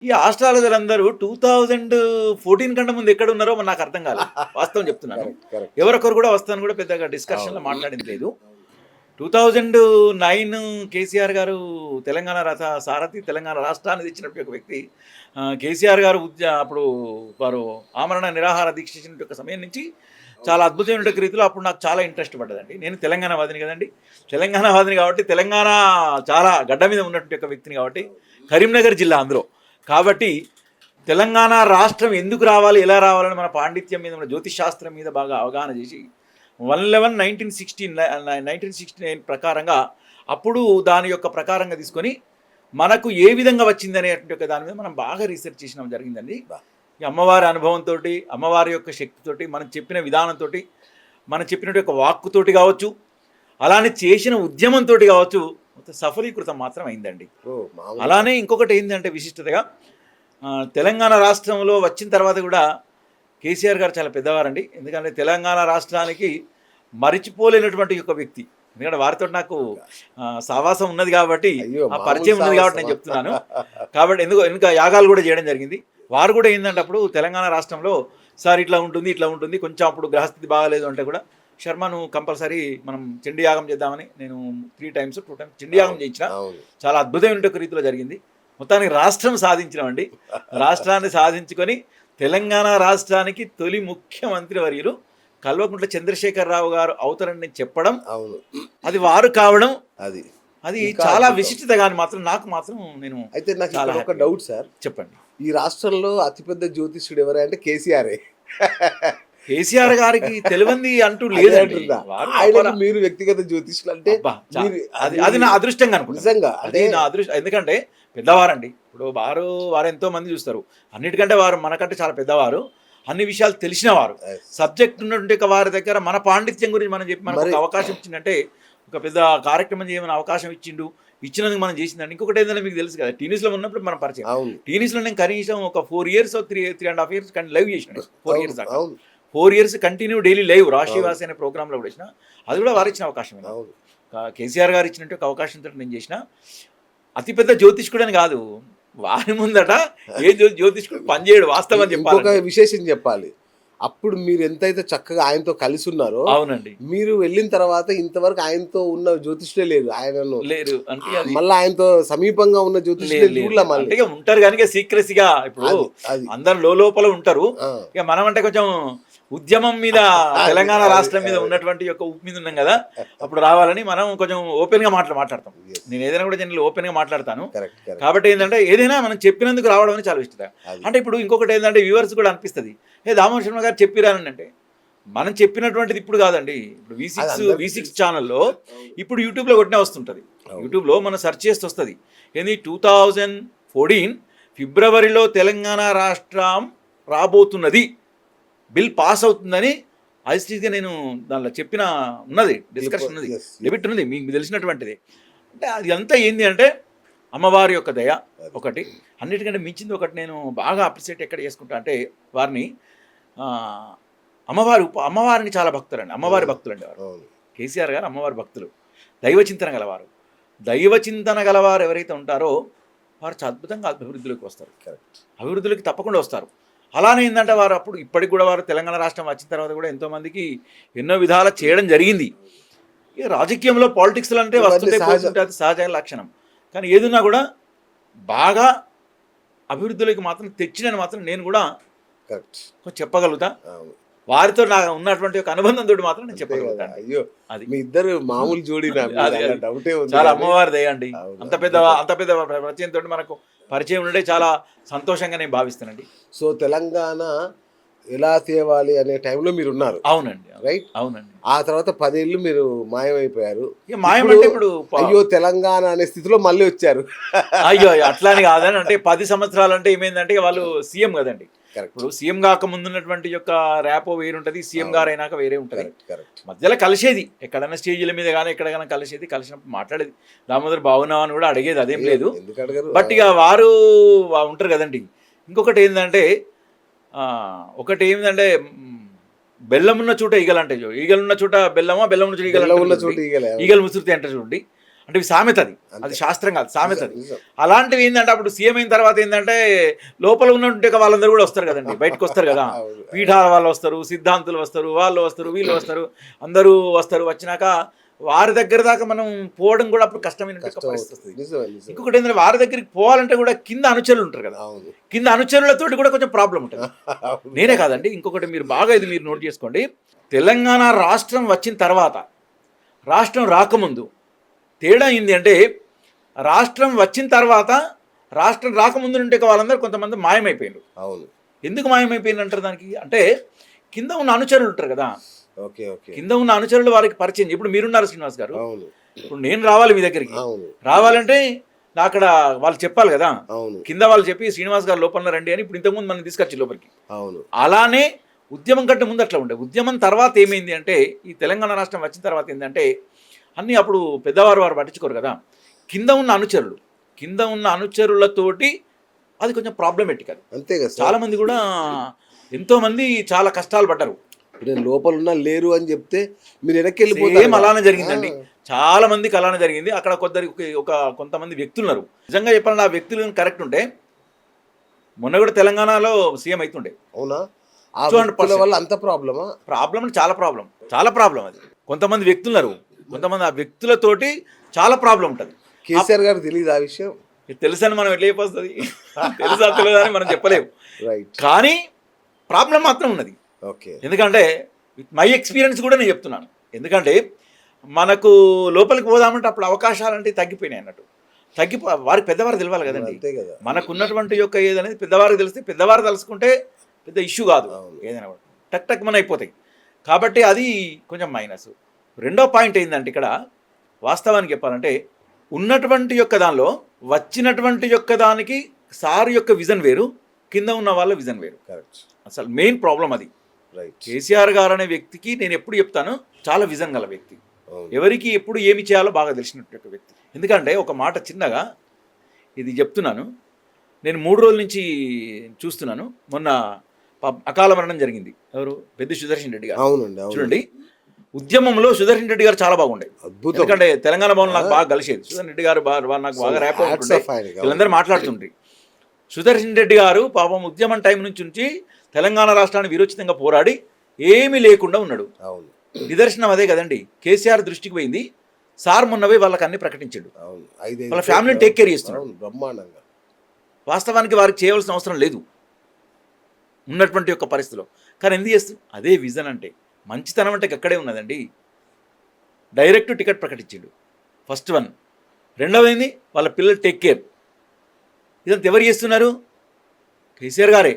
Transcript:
ఈ ఆస్ట్రాలజర్లందరూ 2014 కంటే ముందు ఎక్కడున్నారో మరి నాకు అర్థం కాలేదు. వాస్తవం చెప్తున్నాను. కరెక్ట్. కరెక్ట్. ఎవరొకరు కూడా వస్తాను కూడా పెద్దగా డిస్కషన్‌లో అవును. మాట్లాడింది లేదు. 2009 కేసీఆర్ గారు తెలంగాణ సారథి తెలంగాణ రాష్ట్రాన్ని తెచ్చినటువంటి ఒక వ్యక్తి. కేసీఆర్ గారు అప్పుడు వారు ఆమరణ నిరాహార దీక్ష చేసిన ఒక సమయం నుంచి చాలా అద్భుతమైన రీతిలో అప్పుడు నాకు చాలా ఇంట్రెస్ట్ పడ్డదండి. నేను తెలంగాణ వాదిని కదండి. తెలంగాణ వాదిని కాబట్టి తెలంగాణ చాలా గడ్డ మీద ఉన్నటువంటి ఒక వ్యక్తిని కాబట్టి కరీంనగర్ జిల్లా అందులో. కాబట్టి తెలంగాణ రాష్ట్రం ఎందుకు రావాలి, ఎలా రావాలని మన పాండిత్యం మీద, మన జ్యోతిష్ శాస్త్రం మీద బాగా అవగాహన చేసి 1969 ప్రకారంగా అప్పుడు దాని యొక్క ప్రకారంగా తీసుకొని మనకు ఏ విధంగా వచ్చింది అనేటువంటి ఒక దాని మీద మనం బాగా రీసెర్చ్ చేసినాం జరిగిందండి. ఈ అమ్మవారి అనుభవంతో, అమ్మవారి యొక్క శక్తితోటి, మనం చెప్పిన విధానంతో, మనం చెప్పినట్టు ఒక వాక్కుతోటి కావచ్చు, అలానే చేసిన ఉద్యమంతో కావచ్చు, సఫలీకృతం మాత్రం అయిందండి. అలానే ఇంకొకటి ఏంటంటే విశిష్టతగా తెలంగాణ రాష్ట్రంలో వచ్చిన తర్వాత కూడా కేసీఆర్ గారు చాలా పెద్దవారండి. ఎందుకంటే తెలంగాణ రాష్ట్రానికి మరిచిపోలేనటువంటి ఒక వ్యక్తి. ఎందుకంటే వారితో నాకు సావాసం ఉన్నది కాబట్టి, ఆ పరిచయం ఉన్నది కాబట్టి నేను చెప్తున్నాను. కాబట్టి ఎందుకు యాగాలు కూడా చేయడం జరిగింది. వారు కూడా ఏంటంటే అప్పుడు తెలంగాణ రాష్ట్రంలో సార్ ఇట్లా ఉంటుంది కొంచెం అప్పుడు గ్రహస్థితి బాగాలేదు అంటే కూడా శర్మ నువ్వు కంపల్సరీ మనం చండీ యాగం చేద్దామని నేను 2 టైమ్స్ చండీ యాగం చేయించిన. చాలా అద్భుతమైన ఒక రీతిలో జరిగింది. మొత్తానికి రాష్ట్రం సాధించినామండి. రాష్ట్రాన్ని సాధించుకొని తెలంగాణ రాష్ట్రానికి తొలి ముఖ్యమంత్రి వర్యులు కల్వకుంట్ల చంద్రశేఖరరావు గారు అవుతారని చెప్పడం, అది వారు కావడం, అది చాలా విశిష్టత. కానీ మాత్రం నాకు మాత్రం నేను అయితే నాకు ఒక డౌట్ సార్, చెప్పండి. ఈ రాష్ట్రంలో అతిపెద్ద జ్యోతిష్యుడు ఎవరంటే కేసీఆర్. కేసీఆర్ గారికి తెలియంది అంటూ లేదండి. మీరు వ్యక్తిగత జ్యోతిష్యులు అంటే అది నా అదృష్టంగా అనుకుంటా. నిజంగా అది నా అదృష్టం. ఎందుకంటే పెద్దవారండి. ఇప్పుడు వారు ఎంతో మంది చూస్తారు. అన్నిటికంటే వారు మనకంటే చాలా పెద్దవారు, అన్ని విషయాలు తెలిసిన వారు, సబ్జెక్ట్ ఉన్నటువంటి వారి దగ్గర మన పాండిత్యం గురించి మనం చెప్పి మనకు అవకాశం ఇచ్చిందంటే, ఒక పెద్ద కార్యక్రమం చేయమని అవకాశం ఇచ్చినందుకు మనం చేసిందండి. ఇంకొకటి ఏంటంటే మీకు తెలుసు కదా, టీనీస్లో ఉన్నప్పుడు మనం పరిచయం. టీనీస్లో నేను కనీసం ఒక 4 years 3.5 years లైవ్ చేసినాను. 4 years దాకా 4 years కంటిన్యూ డైలీ లైవ్ రాశివాసి అనే ప్రోగ్రాంలో కూడా చేసిన. అది కూడా వారు ఇచ్చిన అవకాశం. కేసీఆర్ గారు ఇచ్చినట్టు ఒక అవకాశంతో నేను చేసిన. అతిపెద్ద జ్యోతిష్కుడు అని కాదు, వారి ముందట ఏ జ్యోతిష్కుడు పనిచేయడు. వాస్తవం చెప్పాలి. ఒక విశేషం చెప్పాలి, అప్పుడు మీరు ఎంతైతే చక్కగా ఆయనతో కలిసి ఉన్నారో, అవునండి, మీరు వెళ్ళిన తర్వాత ఇంతవరకు ఆయనతో ఉన్న జ్యోతిష్యులే లేదు. ఆయనను లేరు అంటే మళ్ళీ ఆయనతో సమీపంగా ఉన్న జ్యోతిష్యులే ఉంటారు కానీ సీక్రెసీగా. ఇప్పుడు అందరు లోపల ఉంటారు. ఇక మనం అంటే కొంచెం ఉద్యమం మీద, తెలంగాణ రాష్ట్రం మీద ఉన్నటువంటి యొక్క ఉప్పు మీద ఉన్నాం కదా, అప్పుడు రావాలని మనం కొంచెం ఓపెన్ గా మాట్లాడతాం. నేను ఏదైనా కూడా జనరల్ ఓపెన్ గా మాట్లాడతాను. కాబట్టి ఏంటంటే ఏదైనా మనం చెప్పినందుకు రావడం అని చాలా ఇష్టం. అంటే ఇప్పుడు ఇంకొకటి ఏంటంటే వ్యూవర్స్ కూడా అనిపిస్తుంది, దామోదర్ శర్మ గారు చెప్పిరానంటే, మనం చెప్పినటువంటిది ఇప్పుడు కాదండి. ఇప్పుడు V6 ఛానల్లో ఇప్పుడు యూట్యూబ్లో కొట్టినా వస్తుంటుంది. యూట్యూబ్లో మనం సెర్చ్ చేస్తే వస్తుంది. ఏంది 2014 ఫిబ్రవరిలో తెలంగాణ రాష్ట్రం రాబోతున్నది, బిల్ పాస్ అవుతుందని ఐస్టీగా నేను దానిలో చెప్పిన ఉన్నది, డిస్కషన్ ఉన్నది, డెబిట్ ఉన్నది, మీకు తెలిసినటువంటిది. అంటే అది అంతా ఏంది అంటే అమ్మవారి యొక్క దయ ఒకటి. అన్నిటికంటే మించింది ఒకటి నేను బాగా అప్రిషియేట్ ఎక్కడ చేసుకుంటా అంటే, వారిని అమ్మవారిని చాలా భక్తులండి, అమ్మవారి భక్తులండి వారు. కేసీఆర్ గారు అమ్మవారి భక్తులు, దైవచింతన గలవారు. దైవచింతన గలవారు ఎవరైతే ఉంటారో వారు అద్భుతంగా అభివృద్ధిలోకి వస్తారు. అభివృద్ధిలోకి తప్పకుండా వస్తారు. అలానే ఏంటంటే వారు అప్పుడు ఇప్పటికి కూడా వారు తెలంగాణ రాష్ట్రం వచ్చిన తర్వాత కూడా ఎంతోమందికి ఎన్నో విధాల చేయడం జరిగింది. ఇక రాజకీయంలో పాలిటిక్స్లో అంటే వస్తుంటే అది సహజ లక్షణం. కానీ ఏదున్నా కూడా బాగా అభివృద్ధిలోకి మాత్రం తెచ్చినని మాత్రం నేను కూడా చెప్పగలుగుతా. వారితో నాకు ఉన్నటువంటి ఒక అనుబంధంతో మాత్రం నేను చెప్పగలుగుతాను. అయ్యో, అది మీ ఇద్దరు మామూలు జోడీ. చాలా అమ్మవారి దయ అండి. అంత పెద్ద పరిచయంతో మనకు పరిచయం ఉండే చాలా సంతోషంగా నేను భావిస్తానండి. సో తెలంగాణ ఎలా తేవాలి అనే టైంలో మీరు ఉన్నారు. అవునండి, రైట్. అవునండి. ఆ తర్వాత 10 ఏళ్ళు మీరు మాయమైపోయారు. మాయమంటే ఇప్పుడు అయ్యో తెలంగాణ అనే స్థితిలో మళ్ళీ వచ్చారు. అయ్యో అట్లాని కాదని, అంటే 10 సంవత్సరాలు అంటే ఏమైందంటే వాళ్ళు సీఎం కదండి. ఇప్పుడు సీఎం కాక ముందున్నటువంటి యొక్క ర్యాపో వేరు ఉంటుంది, సీఎం గారు అయినాక వేరే ఉంటుంది. మధ్యలో కలిసేది, ఎక్కడైనా స్టేజీల మీద కానీ ఎక్కడైనా కలిసినప్పుడు మాట్లాడేది. దామోదర్ బాగున్నావు అని కూడా అడిగేది, అదేం లేదు. బట్ ఇక వారు ఉంటారు కదండి. ఇంకొకటి ఏంటంటే బెల్లం ఉన్న చోట ఈగలు అంటే, ఈగలు ఉన్న చోట బెల్లమా, బెల్లం ఉన్న చోట ఈగలు ముసురుతాయి అంటే చూడండి. అంటే ఇవి సామెత అది అంతే. శాస్త్రం కాదు, సామెత అది. నిజం. అలాంటివి ఏంటంటే అప్పుడు సీఎం అయిన తర్వాత ఏంటంటే లోపల ఉన్నట్టు వాళ్ళందరూ కూడా వస్తారు కదండి, బయటకు వస్తారు కదా. అవును. పీఠాల వాళ్ళు వస్తారు, సిద్ధాంతులు వస్తారు, వాళ్ళు వస్తారు, వీళ్ళు వస్తారు, అందరూ వస్తారు. వచ్చినాక వారి దగ్గర దాకా మనం పోవడం కూడా అప్పుడు కష్టమైన కష్టం పరిస్థితి అవుతుంది. వస్తుంది. నిజమే, నిజమే. ఇంకొకటి ఏంటంటే వారి దగ్గరికి పోవాలంటే కూడా కింద అనుచరులు ఉంటారు కదా, అవును. కింద అనుచరులతోటి కూడా కొంచెం ప్రాబ్లం ఉంటుంది. అవును. నేనే కాదండి, ఇంకొకటి మీరు బాగా ఇది మీరు నోట్ చేసుకోండి. తెలంగాణ రాష్ట్రం వచ్చిన తర్వాత, రాష్ట్రం రాకముందు తేడా ఏంది అంటే, రాష్ట్రం వచ్చిన తర్వాత రాష్ట్రం రాకముందు నుండి వాళ్ళందరూ కొంతమంది మాయమైపోయారు. అవును. ఎందుకు మాయమైపోయింది అంటారు దానికి అంటే, కింద ఉన్న అనుచరులు ఉంటారు కదా, ఓకే, ఓకే. కింద ఉన్న అనుచరులు వారికి పరిచయం. ఇప్పుడు మీరున్నారు శ్రీనివాస్ గారు, అవును, ఇప్పుడు నేను రావాలి మీ దగ్గరికి, అవును, రావాలంటే నా అక్కడ వాళ్ళు చెప్పాలి కదా, అవును, కింద వాళ్ళు చెప్పి శ్రీనివాస్ గారు లోపల రండి అని. ఇప్పుడు ఇంతకుముందు మనం తీసుకొచ్చి లోపలికి. అవును. అలానే ఉద్యమం కంటే ముందు అట్లా ఉండే. ఉద్యమం తర్వాత ఏమైంది అంటే, ఈ తెలంగాణ రాష్ట్రం వచ్చిన తర్వాత ఏంటంటే, అన్నీ అప్పుడు పెద్దవారు వారు పట్టించుకోరు కదా, కింద ఉన్న అనుచరులు, కింద ఉన్న అనుచరులతోటి అది కొంచెం ప్రాబ్లమేటిక్. అది అంతే కదా సార్. చాలా మంది కూడా ఎంతోమంది చాలా కష్టాలు పడ్డారు. ఇప్పుడు నేను లోపల ఉన్నా లేరు అని చెప్తే మీరు వెనక్కి సేమ్ వెళ్ళిపోతారు. అలానే జరిగిందండి, చాలా మందికి అలానే జరిగింది. అక్కడ కొంతమంది వ్యక్తులు ఉన్నారు, నిజంగా చెప్పాలంటే ఆ వ్యక్తులు కరెక్ట్ ఉంటే మొన్న కూడా తెలంగాణలో సీఎం అవుతుండే. అవునా? ఆ 200% వ్యక్తుల వల్ల అంత ప్రాబ్లమా? ప్రాబ్లం అంటే చాలా ప్రాబ్లం అది. కొంతమంది వ్యక్తులున్నారు, కొంతమంది ఆ వ్యక్తులతోటి చాలా ప్రాబ్లం ఉంటుంది. కేసీఆర్ గారు తెలియదు ఆ విషయం. తెలుసని మనం ఎట్లా చెప్పొస్తుంది, తెలుసా తెలియదా అని మనం చెప్పలేము. రైట్. కానీ ప్రాబ్లం మాత్రం ఉన్నది. ఓకే. ఎందుకంటే మై ఎక్స్పీరియన్స్ కూడా నేను చెప్తున్నాను. ఎందుకంటే మనకు లోపలికి పోదామంటే అప్పుడు అవకాశాలు అంటే తగ్గిపోయినాయి అన్నట్టు. వారికి పెద్దవారు తెలవాలి కదండి. అంతే కదా. మనకున్నటువంటి యొక్క ఏదనేది పెద్దవారికి తెలిస్తే, పెద్దవారు తెలుసుకుంటే పెద్ద ఇష్యూ కాదు, అవును. ఏదైనా కూడా టక్ టక్ మన అయిపోతాయి. కాబట్టి అది కొంచెం మైనస్. రెండో పాయింట్ ఏంటంటే, ఇక్కడ వాస్తవానికి చెప్పాలంటే ఉన్నటువంటి యొక్క దానిలో వచ్చినటువంటి యొక్క దానికి సార్ యొక్క విజన్ వేరు, కింద ఉన్న వాళ్ళ విజన్ వేరు. కరెక్ట్. అసలు మెయిన్ ప్రాబ్లం అది. రైట్. కేసీఆర్ గారు అనే వ్యక్తికి నేను ఎప్పుడు చెప్తాను, చాలా విజన్ గల వ్యక్తి, అవును. ఎవరికి ఎప్పుడు ఏమి చేయాలో బాగా తెలిసినటువంటి వ్యక్తి. ఎందుకంటే ఒక మాట చిన్నగా ఇది చెప్తున్నాను, నేను 3 రోజుల నుంచి చూస్తున్నాను. మొన్న అకాల మరణం జరిగింది. ఎవరు? పెద్ద సుదర్శన్ రెడ్డి గారు. అవునండి, అవును. చూడండి, ఉద్యమంలో సుదర్శన్ రెడ్డి గారు చాలా బాగుండే. అద్భుతం. ఎందుకంటే తెలంగాణ భవన్ నాకు బాగా కలిసేది. సుదర్శన్ రెడ్డి గారు నాకు బాగా ర్యాప్ అవుతుండే, వీళ్ళందరూ మాట్లాడుతుండ్రి. సుదర్శన్ రెడ్డి గారు పాపం ఉద్యమం టైం నుంచి తెలంగాణ రాష్ట్రాన్ని విరోచితంగా పోరాడి ఏమీ లేకుండా ఉన్నాడు. అవును. నిదర్శనం అదే కదండి. కేసీఆర్ దృష్టికి పోయింది, సార్ మొన్నవే వాళ్ళకి అన్ని ప్రకటించాడు, అవును. వాళ్ళ ఫ్యామిలీని టేక్ కేర్ చేస్తున్నాడు. అవును, బ్రహ్మాండంగా. వాస్తవానికి వారికి చేయవలసిన అవసరం లేదు ఉన్నటువంటి యొక్క పరిస్థితిలో. కానీ ఎందుకు చేస్తుంది? అదే విజన్ అంటే, మంచితనం అంటే అక్కడే ఉన్నదండి. డైరెక్ట్ టికెట్ ప్రకటించాడు, ఫస్ట్ వన్. రెండవది వాళ్ళ పిల్లలు టేక్ కేర్. ఇదంతా ఎవరు చేస్తున్నారు? కేసీఆర్ గారే.